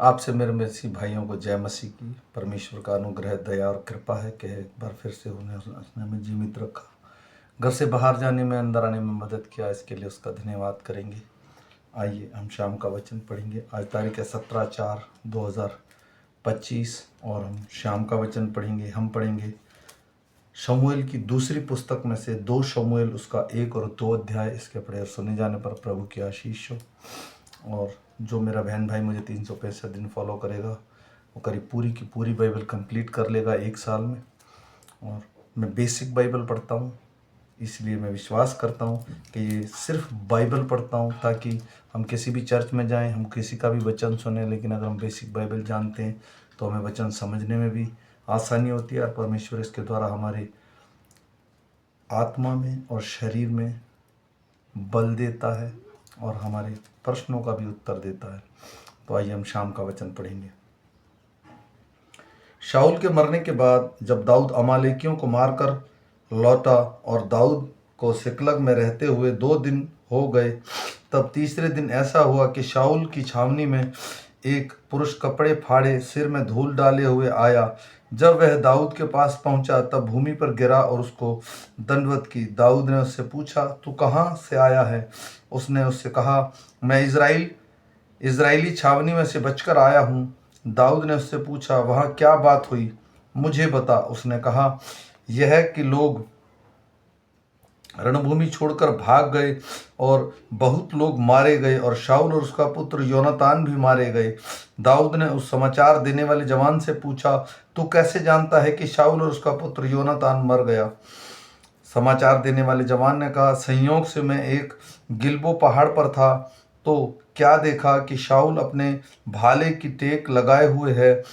आपसे मेरे मसीह भाइयों को जय मसीह की। परमेश्वर का अनुग्रह, दया और कृपा है कि एक बार फिर से उन्हें उसने हमें जीवित रखा, घर से बाहर जाने में, अंदर आने में मदद किया। इसके लिए उसका धन्यवाद करेंगे। आइए हम शाम का वचन पढ़ेंगे। आज तारीख है 17/4/2025 और हम शाम का वचन पढ़ेंगे। हम पढ़ेंगे शमूएल की दूसरी पुस्तक में से 2 शमूएल उसका 1 और 2 अध्याय। इसके पढ़े और सुने जाने पर प्रभु की आशीष हो। और जो मेरा बहन भाई मुझे 365 दिन फॉलो करेगा वो करीब पूरी की पूरी बाइबल कंप्लीट कर लेगा 1 साल में। और मैं बेसिक बाइबल पढ़ता हूँ, इसलिए मैं विश्वास करता हूँ कि ये सिर्फ बाइबल पढ़ता हूँ ताकि हम किसी भी चर्च में जाएं, हम किसी का भी वचन सुने, लेकिन अगर हम बेसिक बाइबल जानते हैं तो हमें वचन समझने में भी आसानी होती है और परमेश्वर इसके द्वारा हमारे आत्मा में और शरीर में बल देता है और हमारे प्रश्नों का भी उत्तर देता है। तो आइए हम शाम का वचन पढ़ेंगे। शाऊल के मरने के बाद जब दाऊद अमालेकियों को मारकर लौटा और दाऊद को सिकलग में रहते हुए 2 दिन हो गए, तब तीसरे दिन ऐसा हुआ कि शाऊल की छावनी में एक पुरुष कपड़े फाड़े, सिर में धूल डाले हुए आया। जब वह दाऊद के पास पहुंचा तब भूमि पर गिरा और उसको दंडवत की। दाऊद ने उससे पूछा, तू कहाँ से आया है? उसने उससे कहा, मैं इज़राइली छावनी में से बचकर आया हूँ। दाऊद ने उससे पूछा, वहाँ क्या बात हुई, मुझे बता। उसने कहा, यह है कि लोग रणभूमि छोड़कर भाग गए और बहुत लोग मारे गए और शाऊल और उसका पुत्र योनातान भी मारे गए। दाऊद ने उस समाचार देने वाले जवान से पूछा, तू कैसे जानता है कि शाऊल और उसका पुत्र योनातान मर गया? समाचार देने वाले जवान ने कहा, संयोग से मैं एक गिलबो पहाड़ पर था तो क्या देखा कि शाऊल अपने भाले की टेक लगाए हुए है।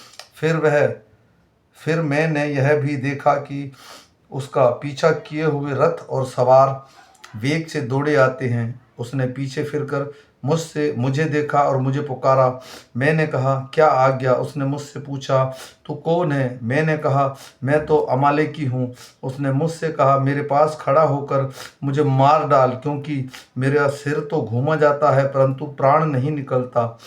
फिर मैंने यह भी देखा कि उसका पीछा किए हुए रथ और सवार वेग से दौड़े आते हैं। उसने पीछे फिरकर मुझे देखा और मुझे पुकारा। मैंने कहा, क्या आज्ञा? उसने मुझसे पूछा, तू कौन है? मैंने कहा, मैं तो अमालेकी हूँ। उसने मुझसे कहा, मेरे पास खड़ा होकर मुझे मार डाल, क्योंकि मेरा सिर तो घूमा जाता है परंतु प्राण नहीं निकलता।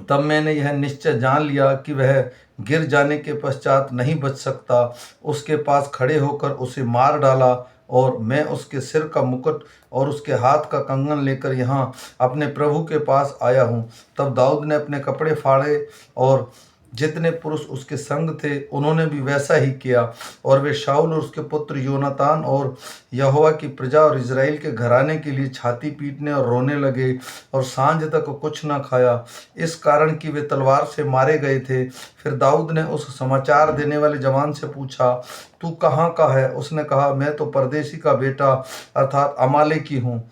तब मैंने यह निश्चय जान लिया कि वह गिर जाने के पश्चात नहीं बच सकता। उसके पास खड़े होकर उसे मार डाला और मैं उसके सिर का मुकुट और उसके हाथ का कंगन लेकर यहाँ अपने प्रभु के पास आया हूँ। तब दाऊद ने अपने कपड़े फाड़े और जितने पुरुष उसके संग थे उन्होंने भी वैसा ही किया। और वे शाऊल और उसके पुत्र योनातान और यहोवा की प्रजा और इज़राइल के घराने के लिए छाती पीटने और रोने लगे और सांझ तक कुछ न खाया, इस कारण कि वे तलवार से मारे गए थे। फिर दाऊद ने उस समाचार देने वाले जवान से पूछा, तू कहाँ का है? उसने कहा, मैं तो परदेशी का बेटा अर्थात अमालेकी हूँ।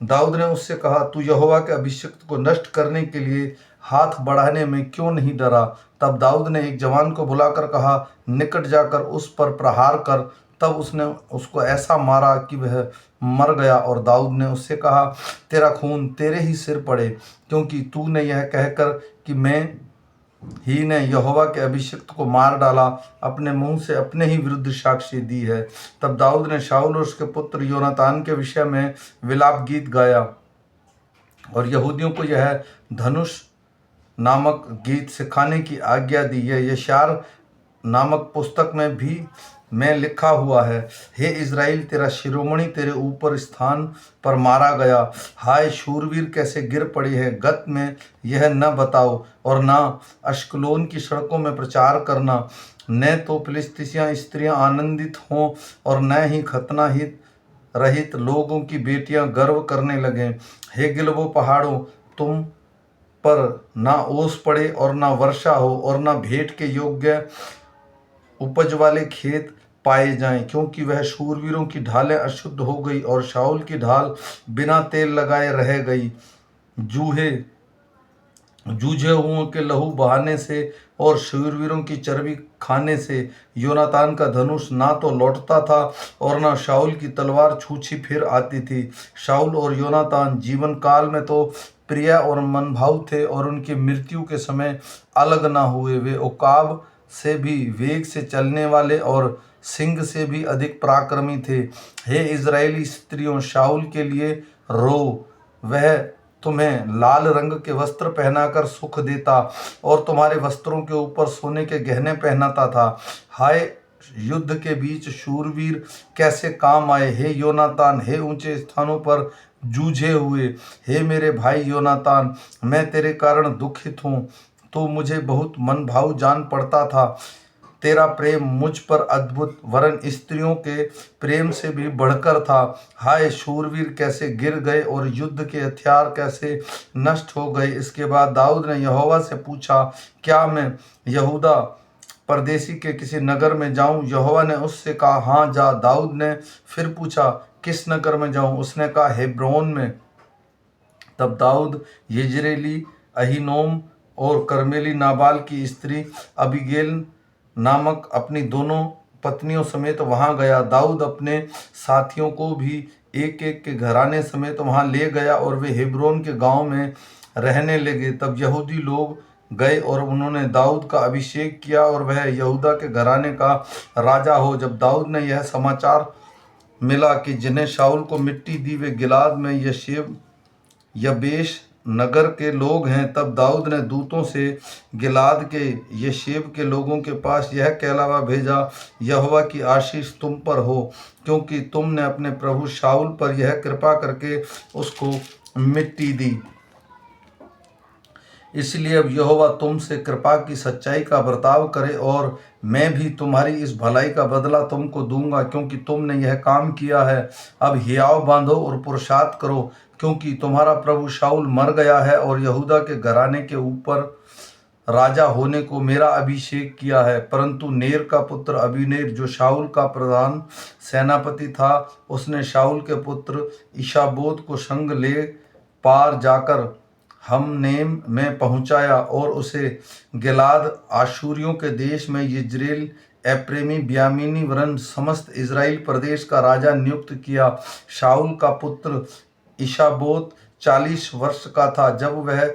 दाऊद ने उससे कहा, तू यहोवा के अभिषिक्त को नष्ट करने के लिए हाथ बढ़ाने में क्यों नहीं डरा? तब दाऊद ने एक जवान को बुलाकर कहा, निकट जाकर उस पर प्रहार कर। तब उसने उसको ऐसा मारा कि वह मर गया। और दाऊद ने उससे कहा, तेरा खून तेरे ही सिर पड़े, क्योंकि तूने यह कहकर कि मैं ही ने यहोवा के अभिषिक्त को मार डाला, अपने मुंह से अपने ही विरुद्ध साक्षी दी है। तब दाऊद ने शाऊल और उसके पुत्र योनातान के विषय में विलाप गीत गाया और यहूदियों को यह धनुष नामक गीत सिखाने की आज्ञा दी। यह यशायाह नामक पुस्तक में भी में लिखा हुआ है, हे इज़राइल, तेरा शिरोमणि तेरे ऊपर स्थान पर मारा गया। हाय, शूरवीर कैसे गिर पड़े हैं। गत में यह न बताओ और न अश्कलोन की सड़कों में प्रचार करना, न तो फिलिस्तीसियाँ स्त्रियाँ आनंदित हों और न ही खतना हित रहित लोगों की बेटियां गर्व करने लगें। हे गिलबो पहाड़ों, तुम पर ना ओस पड़े और ना वर्षा हो और ना भेंट के योग्य उपज वाले खेत पाए जाएं, क्योंकि वह शूरवीरों की ढालें अशुद्ध हो गई और शाऊल की ढाल बिना तेल लगाए रह गई। जूझे हुओं के लहू बहाने से और शूरवीरों की चर्बी खाने से योनातान का धनुष ना तो लौटता था और ना शाऊल की तलवार छूछी फिर आती थी। शाऊल और योनातान जीवन काल में तो प्रिय और मनभाव थे और उनकी मृत्यु के समय अलग ना हुए। वे उकाब से भी वेग से चलने वाले और सिंह से भी अधिक पराक्रमी थे। हे इज़राइली स्त्रियों, शाऊल के लिए रो, वह तुम्हें लाल रंग के वस्त्र पहनाकर सुख देता और तुम्हारे वस्त्रों के ऊपर सोने के गहने पहनाता था। हाय, युद्ध के बीच शूरवीर कैसे काम आए। हे योनातान, हे ऊंचे स्थानों पर जूझे हुए, हे मेरे भाई योनातान, मैं तेरे कारण दुखित हूँ। तो मुझे बहुत मन भाव जान पड़ता था। तेरा प्रेम मुझ पर अद्भुत, वरन स्त्रियों के प्रेम से भी बढ़कर था। हाय, शूरवीर कैसे गिर गए और युद्ध के हथियार कैसे नष्ट हो गए। इसके बाद दाऊद ने यहोवा से पूछा, क्या मैं यहूदा परदेसी के किसी नगर में जाऊं? यहोवा ने उससे कहा, हाँ जा। दाऊद ने फिर पूछा, किस नगर में जाऊं? उसने कहा, हेब्रोन में। तब दाऊद यिज्रेली अहीनोम और कर्मेली नाबाल की स्त्री अबीगेल नामक अपनी दोनों पत्नियों समेत वहां गया। दाऊद अपने साथियों को भी एक एक के घराने समेत वहां ले गया और वे हेब्रोन के गांव में रहने लगे। तब यहूदी लोग गए और उन्होंने दाऊद का अभिषेक किया और वह यहूदा के घराने का राजा हो। जब दाऊद ने यह समाचार मिला कि जिन्हें शाऊल को मिट्टी दी वे गिलाद में यबेश नगर के लोग हैं, तब दाऊद ने दूतों से गिलाद के यशेब के लोगों के पास यह कहलावा भेजा, यहोवा की आशीष तुम पर हो, क्योंकि तुमने अपने प्रभु शाऊल पर यह कृपा करके उसको मिट्टी दी। इसलिए अब यहोवा तुमसे कृपा की सच्चाई का बर्ताव करे और मैं भी तुम्हारी इस भलाई का बदला तुमको दूंगा, क्योंकि तुमने यह काम किया है। अब हियाव बांधो और पुरुषार्थ करो, क्योंकि तुम्हारा प्रभु शाऊल मर गया है और यहूदा के घराने के ऊपर राजा होने को मेरा अभिषेक किया है। परंतु नेर का पुत्र अबीनेर, जो शाऊल का प्रधान सेनापति था, उसने शाऊल के पुत्र इशाबोत को संग ले पार जाकर हमनेम में पहुंचाया और उसे गिलाद आशूरियों के देश में यिज्रेल एप्रेमी ब्यामीनी वरन समस्त इज़राइल प्रदेश का राजा नियुक्त किया। शाऊल का पुत्र इशाबोत 40 वर्ष का था जब वह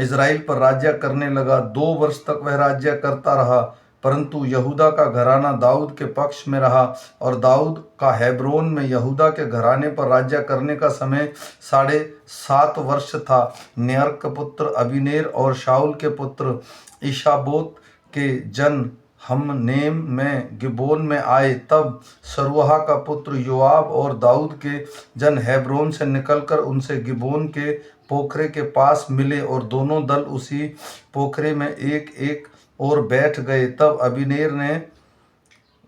इज़राइल पर राज्य करने लगा। 2 वर्ष तक वह राज्य करता रहा, परंतु यहूदा का घराना दाऊद के पक्ष में रहा और दाऊद का हेब्रोन में यहूदा के घराने पर राज्य करने का समय 7.5 वर्ष था। नेर का पुत्र अबीनेर और शाऊल के पुत्र इशाबोत के जन हमनेम में गिबोन में आए। तब सरुआ का पुत्र योआब और दाऊद के जन हेब्रोन से निकलकर उनसे गिबोन के पोखरे के पास मिले और दोनों दल उसी पोखरे में एक एक और बैठ गए। तब अबीनेर ने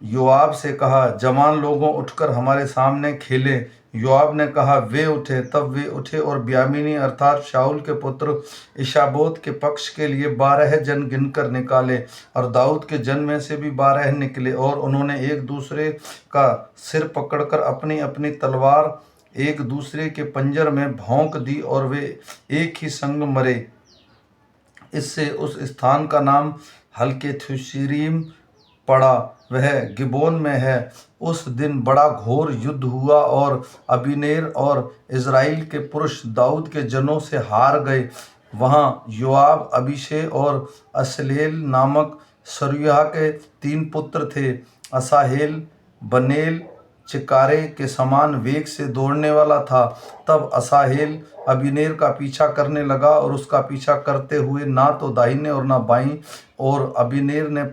योआब से कहा, जवान लोगों उठकर हमारे सामने खेले। योआब ने कहा, वे उठे। तब वे उठे और ब्यामीनी अर्थात शाऊल के पुत्र इशाबोत के पक्ष के लिए 12 जन गिनकर निकाले और दाऊद के जन में से भी 12 निकले और उन्होंने एक दूसरे का सिर पकड़कर अपनी अपनी तलवार एक दूसरे के पंजर में भोंक दी और वे एक ही संग मरे। इससे उस स्थान का नाम हल्के थुशीरीम पड़ा, वह गिबोन में है। उस दिन बड़ा घोर युद्ध हुआ और अबीनेर और इज़राइल के पुरुष दाऊद के जनों से हार गए। वहाँ योआब, अबीशै और असलेल नामक सरूयाह के 3 पुत्र थे। असाहेल बनेल चिकारे के समान वेग से दौड़ने वाला था। तब असाहेल अबीनेर का पीछा करने लगा और उसका पीछा करते हुए ना तो दाहिने और ना बाईं और अबीनेर ने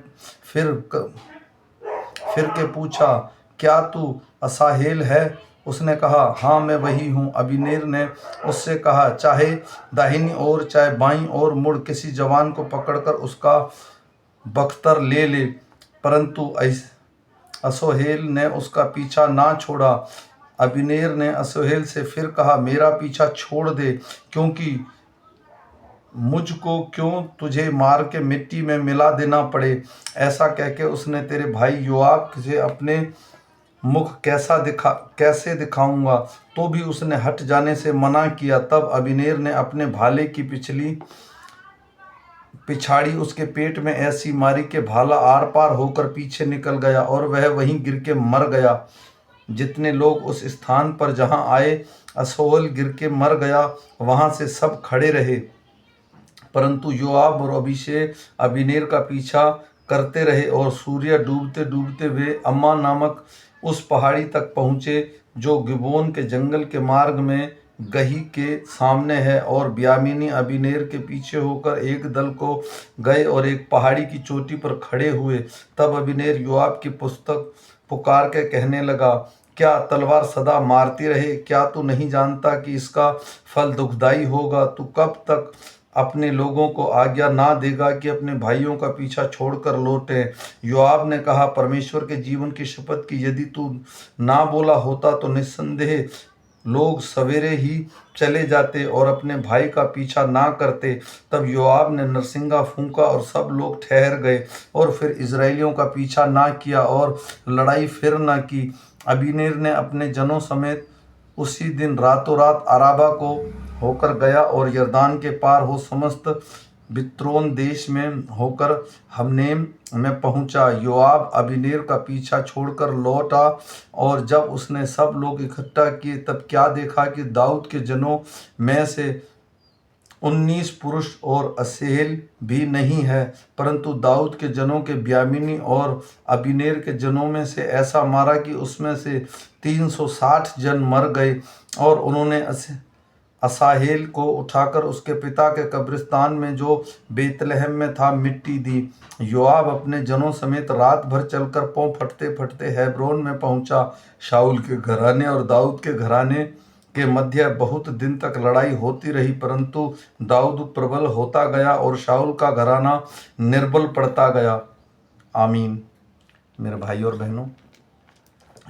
फिर के पूछा, क्या तू असाहेल है? उसने कहा, हाँ मैं वही हूँ। अबीनेर ने उससे कहा, चाहे दाहिनी ओर चाहे बाईं ओर मुड़, किसी जवान को पकड़कर उसका बख्तर ले ले। परंतु असोहेल ने उसका पीछा ना छोड़ा। अबीनेर ने असोहेल से फिर कहा, मेरा पीछा छोड़ दे, क्योंकि मुझको क्यों तुझे मार के मिट्टी में मिला देना पड़े। ऐसा कहके उसने तेरे भाई योआब से अपने मुख कैसे दिखाऊंगा, तो भी उसने हट जाने से मना किया। तब अबीनेर ने अपने भाले की पिछाड़ी उसके पेट में ऐसी मारी कि भाला आर पार होकर पीछे निकल गया और वह वहीं गिर के मर गया। जितने लोग उस स्थान पर जहां आए असोहेल गिर के मर गया, वहां से सब खड़े रहे। परंतु योआब और अबीशै अबीनेर का पीछा करते रहे और सूर्य डूबते डूबते वे अम्मा नामक उस पहाड़ी तक पहुँचे जो गिबोन के जंगल के मार्ग में गही के सामने है। और बिन्यामीनी अबीनेर के पीछे होकर एक दल को गए और एक पहाड़ी की चोटी पर खड़े हुए। तब अबीनेर योआब की पुस्तक पुकार के कहने लगा, क्या तलवार सदा मारती रहे? क्या तू नहीं जानता कि इसका फल दुखदाई होगा? तू कब तक अपने लोगों को आज्ञा ना देगा कि अपने भाइयों का पीछा छोड़कर लौटे? योआब ने कहा, परमेश्वर के जीवन की शपथ की यदि तू ना बोला होता तो निस्संदेह लोग सवेरे ही चले जाते और अपने भाई का पीछा ना करते। तब योआब ने नरसिंगा फूंका और सब लोग ठहर गए और फिर इजराइलियों का पीछा ना किया और लड़ाई फिर ना की। अबीनेर ने अपने जनों समेत उसी दिन रातों रात अराबा को होकर गया और यरदान के पार हो समस्त बित्रोन देश में होकर हमनेम में पहुंचा। योआब अबीनेर का पीछा छोड़कर लौटा और जब उसने सब लोग इकट्ठा किए तब क्या देखा कि दाऊद के जनों में से 19 पुरुष और असेहेल भी नहीं है, परंतु दाऊद के जनों के बिन्यामीनी और अबीनेर के जनों में से ऐसा मारा कि उसमें से 360 जन मर गए। और उन्होंने असाहेल को उठाकर उसके पिता के कब्रिस्तान में जो बेतलहम में था मिट्टी दी। योआब अपने जनों समेत रात भर चलकर पाँव फटते फटते हेब्रोन में पहुंचा। शाऊल के घराने और दाऊद के घराने के मध्य बहुत दिन तक लड़ाई होती रही, परंतु दाऊद प्रबल होता गया और शाऊल का घराना निर्बल पड़ता गया। आमीन। मेरे भाई और बहनों,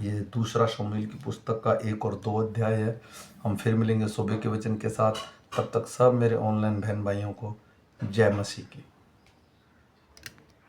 ये दूसरा शमूएल की पुस्तक का 1 और 2 अध्याय है। हम फिर मिलेंगे सुबह के वचन के साथ। तब तक सब मेरे ऑनलाइन बहन भाइयों को जय मसीह की।